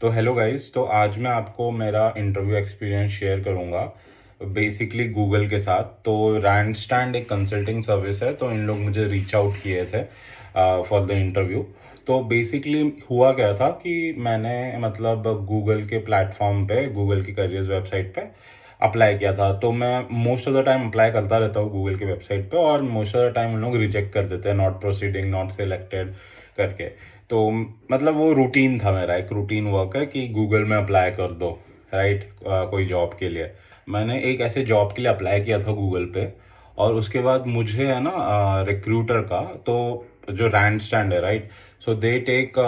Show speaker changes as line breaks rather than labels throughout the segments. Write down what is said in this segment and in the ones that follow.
तो hello guys, तो आज मैं आपको मेरा इंटरव्यू एक्सपीरियंस शेयर करूंगा बेसिकली गूगल के साथ। तो रैंडस्टैंड एक कंसल्टिंग सर्विस है, तो इन लोग मुझे रीच आउट किए थे फॉर द इंटरव्यू। तो बेसिकली हुआ क्या था कि मैंने मतलब गूगल के प्लेटफॉर्म पे, गूगल की करियर्स वेबसाइट पे अप्लाई किया था। तो मैं most of the time apply करता रहता हूँ गूगल की वेबसाइट पे, और मोस्ट ऑफ द टाइम उन लोग रिजेक्ट कर देते हैं, नॉट प्रोसीडिंग, नॉट सिलेक्टेड करके। तो मतलब वो रूटीन था, मेरा एक रूटीन वर्क है कि गूगल में अप्लाई कर दो, राइट, कोई जॉब के लिए। मैंने एक ऐसे जॉब के लिए अप्लाई किया था गूगल पे, और उसके बाद मुझे है ना रिक्रूटर का, तो जो रैंड स्टैंड है, right, so they take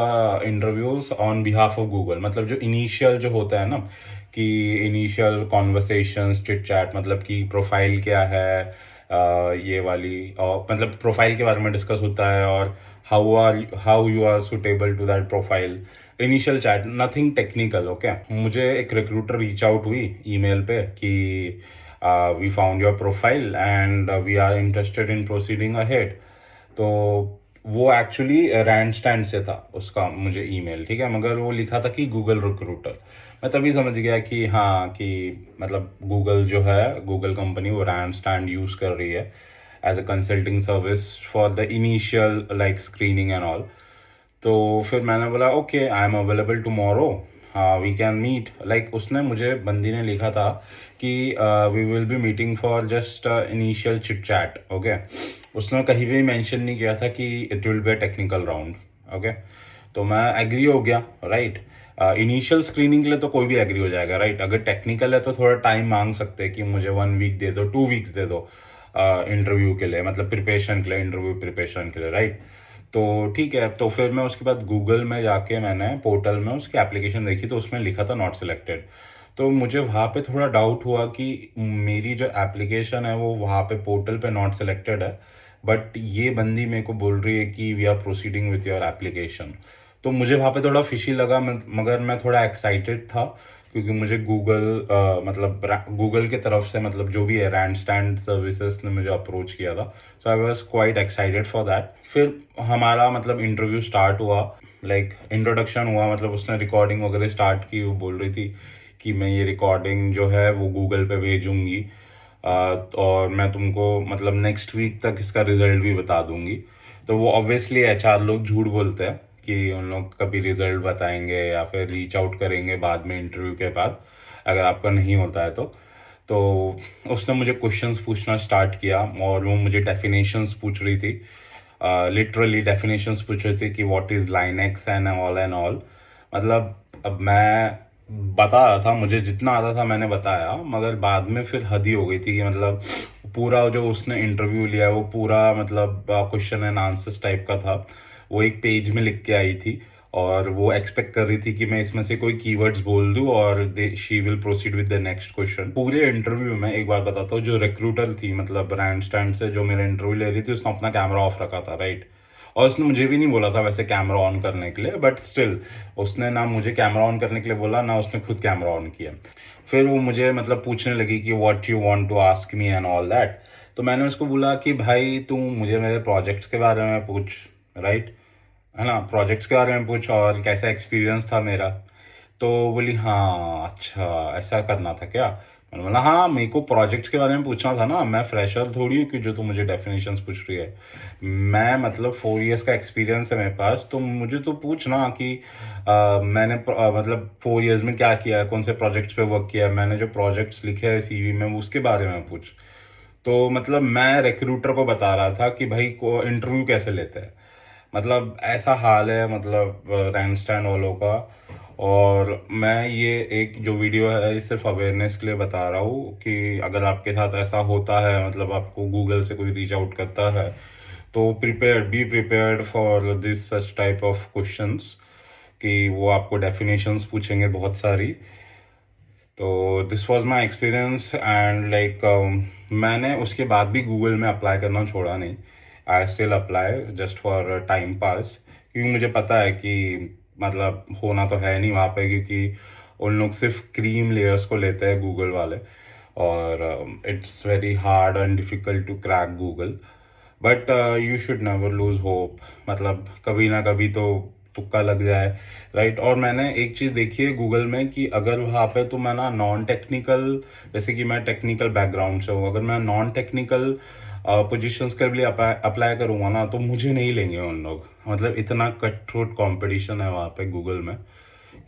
interviews on behalf of Google. मतलब जो इनिशियल जो होता है ना, कि इनिशियल कॉन्वर्सेशंस, चिट चैट, मतलब कि प्रोफाइल क्या है, ये वाली, और मतलब प्रोफाइल के बारे में डिस्कस होता है, और how you are suitable to that profile. Initial chat, nothing technical. Okay, मुझे एक रिक्रूटर रीच आउट हुई ईमेल पे कि we found your profile and we are interested in proceeding ahead. तो वो एक्चुअली रैंड स्टैंड से था उसका मुझे ईमेल, ठीक है, मगर वो लिखा था कि गूगल रिक्रूटर। मैं तभी समझ गया कि हाँ, कि मतलब गूगल जो है, गूगल कंपनी वो रैंड स्टैंड यूज़ कर रही है as a consulting service for the initial like screening and all. तो फिर मैंने बोला okay, I am available tomorrow, हाँ वी कैन मीट। लाइक उसने मुझे, बंदी ने लिखा था कि we will be meeting for just initial chit chat. Okay, उसने कहीं भी मेंशन नहीं किया था कि it will be a technical round. Okay, तो मैं एग्री हो गया, राइट। इनिशियल स्क्रीनिंग के लिए तो कोई भी एग्री हो जाएगा, राइट। अगर टेक्निकल है तो थोड़ा टाइम मांग सकते हैं कि मुझे 1 वीक दे दो, 2 वीक्स दे दो इंटरव्यू के लिए, मतलब प्रिपरेशन के लिए, इंटरव्यू प्रिपरेशन के लिए, राइट। तो ठीक है, तो फिर मैं उसके बाद गूगल में जाके मैंने पोर्टल में उसकी एप्लीकेशन देखी, तो उसमें लिखा था नॉट सिलेक्टेड। तो मुझे वहाँ पे थोड़ा डाउट हुआ कि मेरी जो एप्लीकेशन है वो वहाँ पे पोर्टल पे नॉट सिलेक्टेड है, बट ये बंदी मेरे को बोल रही है कि we are proceeding with your application. तो मुझे वहाँ पे थोड़ा फिशी लगा, मगर मैं थोड़ा एक्साइटेड था, क्योंकि मुझे गूगल मतलब गूगल की तरफ से, मतलब जो भी है रैंड स्टैंड सर्विसेज ने मुझे अप्रोच किया था। So I was quite excited for that. फिर हमारा मतलब इंटरव्यू स्टार्ट हुआ, लाइक इंट्रोडक्शन हुआ, मतलब उसने रिकॉर्डिंग वगैरह स्टार्ट की। वो बोल रही थी कि मैं ये रिकॉर्डिंग जो है वो गूगल पे भेजूंगी, और मैं तुमको मतलब नेक्स्ट वीक तक इसका रिजल्ट भी बता दूंगी। तो वो ऑब्वियसली एचआर लोग झूठ बोलते हैं कि उन लोग कभी रिजल्ट बताएंगे या फिर रीच आउट करेंगे बाद में इंटरव्यू के बाद, अगर आपका नहीं होता है तो उसने मुझे क्वेश्चंस पूछना स्टार्ट किया, और वो मुझे डेफिनेशंस पूछ रही थी, लिटरली डेफिनेशंस पूछ रही थी कि what is Linux and all. मतलब अब मैं बता रहा था, मुझे जितना आता था मैंने बताया, मगर बाद में फिर हद ही हो गई थी कि मतलब पूरा जो उसने इंटरव्यू लिया वो पूरा मतलब क्वेश्चन एंड आंसर्स टाइप का था। वो एक पेज में लिख के आई थी, और वो एक्सपेक्ट कर रही थी कि मैं इसमें से कोई कीवर्ड्स बोल दूं और she will proceed with the next question. पूरे इंटरव्यू में एक बात बताता हूँ, जो रिक्रूटर थी मतलब रैंड स्टैंड से जो मेरा इंटरव्यू ले रही थी, उसने अपना कैमरा ऑफ रखा था, राइट। और उसने मुझे भी नहीं बोला था वैसे कैमरा ऑन करने के लिए, बट स्टिल उसने ना मुझे कैमरा ऑन करने के लिए बोला, ना उसने खुद कैमरा ऑन किया। फिर वो मुझे मतलब पूछने लगी कि what you want to ask me and all that. तो मैंने उसको बोला कि भाई तू मुझे मेरे प्रोजेक्ट्स के बारे में पूछ, राइट, है ना, प्रोजेक्ट्स के बारे में पूछ और कैसा एक्सपीरियंस था मेरा। तो बोली हाँ अच्छा, ऐसा करना था क्या। मैंने बोला हाँ, मेरे को प्रोजेक्ट्स के बारे में पूछना था ना, मैं फ्रेशर थोड़ी हूँ कि जो तू मुझे डेफिनेशंस पूछ रही है। मैं मतलब 4 इयर्स का एक्सपीरियंस है मेरे पास, तो मुझे तो पूछना कि मैंने मतलब 4 इयर्स में क्या किया है, कौन से प्रोजेक्ट्स पे वर्क किया है, मैंने जो प्रोजेक्ट्स लिखे हैं सीवी में उसके बारे में पूछ। तो मतलब मैं रिक्रूटर को बता रहा था कि भाई को इंटरव्यू कैसे लेते हैं। मतलब ऐसा हाल है मतलब रैंड स्टैंड वालों का। और मैं ये एक जो वीडियो है ये सिर्फ अवेयरनेस के लिए बता रहा हूँ कि अगर आपके साथ ऐसा होता है, मतलब आपको गूगल से कोई रीच आउट करता है, तो be prepared for this such type of questions, कि वो आपको डेफिनेशंस पूछेंगे बहुत सारी। तो this was my experience and like मैंने उसके बाद भी गूगल में अप्लाई करना छोड़ा नहीं। I still apply just for time pass, क्योंकि मुझे पता है कि मतलब होना तो है नहीं वहाँ पे, क्योंकि उन लोग सिर्फ क्रीम लेयर्स को लेते हैं गूगल वाले, और it's very hard and difficult to crack Google. But you should never lose hope, मतलब कभी ना कभी तो तुक्का लग जाए, राइट। और मैंने एक चीज़ देखी है गूगल में कि अगर वहाँ पे तो मैं ना नॉन टेक्निकल, जैसे कि मैं टेक्निकल बैकग्राउंड से हूँ, अगर मैं नॉन टेक्निकल पोजीशंस के लिए अप्लाई करूँगा ना तो मुझे नहीं लेंगे उन लोग। मतलब इतना कट थ्रोट कॉम्पिटिशन है वहाँ पे गूगल में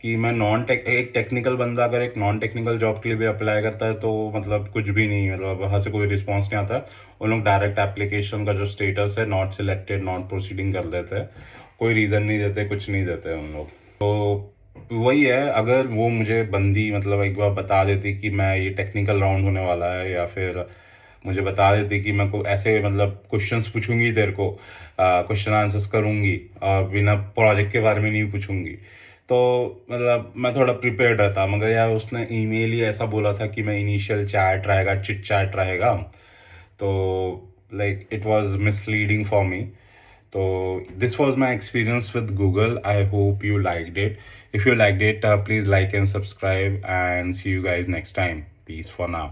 कि मैं एक टेक्निकल बंदा अगर एक नॉन टेक्निकल जॉब के लिए भी अप्लाई करता है तो मतलब कुछ भी नहीं, मतलब वहाँ से कोई रिस्पॉन्स नहीं आता। उन लोग डायरेक्ट एप्लीकेशन का जो स्टेटस है नॉट सिलेक्टेड, नॉट प्रोसीडिंग कर देते हैं, कोई रीज़न नहीं देते, कुछ नहीं देते उन लोग। तो वही है, अगर वो मुझे बंदी मतलब एक बार बता देती कि मैं ये टेक्निकल राउंड होने वाला है, या फिर मुझे बता देती कि मैं को ऐसे मतलब क्वेश्चंस पूछूंगी तेरे को, क्वेश्चन आंसर्स करूंगी, बिना प्रोजेक्ट के बारे में नहीं पूछूंगी, तो मतलब मैं थोड़ा प्रिपेयर्ड रहता। मगर यार उसने ईमेल ही ऐसा बोला था कि मैं इनिशियल चैट रहेगा, चिट चैट रहेगा, तो like it was misleading for me. तो this was my experience with Google. I hope you liked it. If you liked it, please like and subscribe, and see you guys next time. Peace for now.